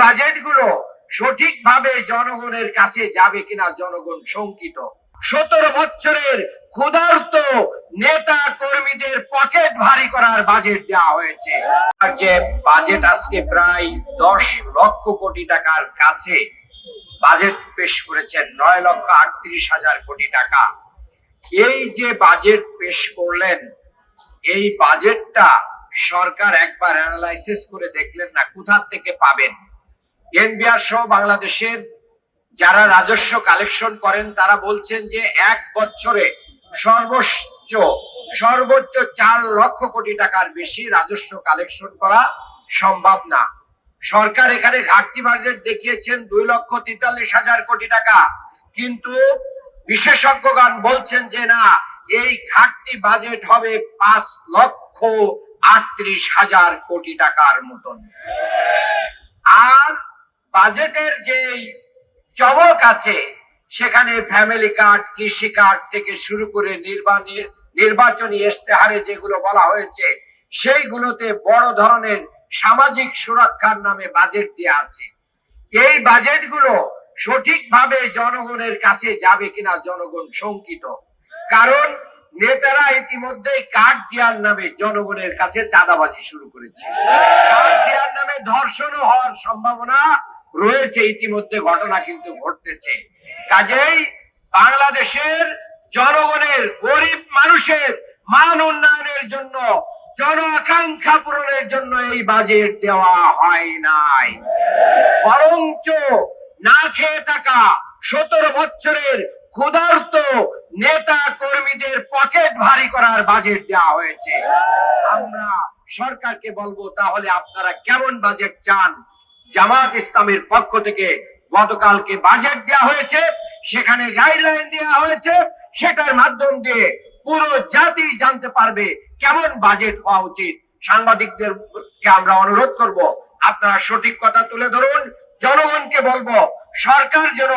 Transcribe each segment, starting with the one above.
বাজেটগুলো সঠিকভাবে জনগণের কাছে যাবে কিনা জনগণ শঙ্কিত। 17 বছরের ক্ষুধার্ত নেতা কর্মীদের পকেট ভারী করার বাজেট দেওয়া হয়েছে। আর যে বাজেট আজকে প্রায় 10 লক্ষ কোটি টাকার কাছে বাজেট পেশ করেছেন, 9,38,000 কোটি টাকা। এই যে বাজেট পেশ করলেন, এই বাজেটটা সরকার একবার অ্যানালাইসিস করে দেখলেন না কোথা থেকে পাবেন। এনবিআর সহ বাংলাদেশের যারা রাজস্ব কালেকশন করেন তারা বলছেন যে এক বছরে সর্বোচ্চ 4 লক্ষ কোটি টাকার বেশি রাজস্ব কালেকশন করা সম্ভব না। সরকার এখানে ঘাটতি বাজেট দেখিয়েছেন 2,43,000 কোটি টাকা, কিন্তু বিশেষজ্ঞগণ বলছেন যে না, এই ঘাটতি বাজেট হবে 5,38,000 কোটি টাকার মতন। আর বাজেটের যে চমক আছে সেখানে ফ্যামিলি কার্ড, কৃষি কার্ড থেকে শুরু করে নির্বাচনী ইশতেহারে যেগুলো বলা হয়েছে সেইগুলোতে বড় ধরনের সামাজিক সুরক্ষার নামে বাজেট দেওয়া আছে। এই বাজেটগুলো সঠিকভাবে জনগণের কাছে যাবে কিনা জনগণ শঙ্কিত। কারণ নেতারা ইতিমধ্যে কার্ড দেওয়ার নামে জনগণের কাছে চাঁদাবাজি শুরু করেছে। কার্ড দেওয়ার নামে ধর্ষণও হওয়ার সম্ভাবনা রয়েছে, ইতিমধ্যে ঘটনা কিন্তু ঘটতেছে। কাজেই বাংলাদেশের জনগণের, গরিব মানুষের মান উন্নয়নের জন্য, জন আকাঙ্ক্ষা পূরণের জন্য এই বাজেট দেওয়া হয় নাই, বরঞ্চ না খেয়ে থাকা 17 বছরের ক্ষুধার্ত নেতা কর্মীদের পকেট ভারী করার বাজেট দেওয়া হয়েছে। আমরা সরকারকে বলবো, তাহলে আপনারা কেমন বাজেট চান? জামাত ইসলামের পক্ষ থেকে গতকালকে বাজেট দেওয়া হয়েছে, সেখানে গাইডলাইন দেওয়া হয়েছে, সেটার মাধ্যম দিয়ে পুরো জাতি জানতে পারবে কেমন বাজেট হওয়া উচিত। সাংবাদিকদেরকে আমরা অনুরোধ করব, আপনারা সঠিক কথা তুলে ধরুন। জনগণকে বলবো, সরকার যেন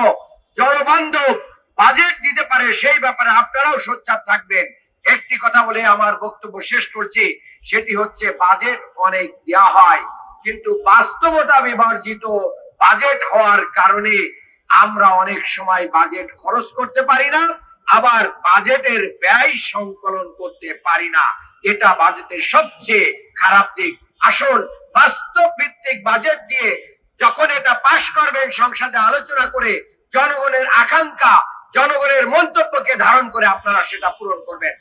জনবান্ধব বাজেট দিতে পারে সেই ব্যাপারে আপনারাও সোচ্চার থাকবেন। একটি কথা বলে আমার বক্তব্য শেষ করছি, সেটি হচ্ছে বাজেট অনেক দেওয়া হয়, কিন্তু বাস্তবতা বিবর্জিত বাজেট হওয়ার কারণে আমরা অনেক সময় বাজেট খরচ করতে পারি না, আবার বাজেটের ব্যয় সংকলন করতে পারি না। এটা বাজেটের সবচেয়ে খারাপ দিক। আসল বাস্তব ভিত্তিক বাজেট দিয়ে যখন এটা পাশ করবেন, সংসদে আলোচনা করে জনগণের আকাঙ্ক্ষা, জনগণের মন্তব্যকে ধারণ করে আপনারা সেটা পূরণ করবেন।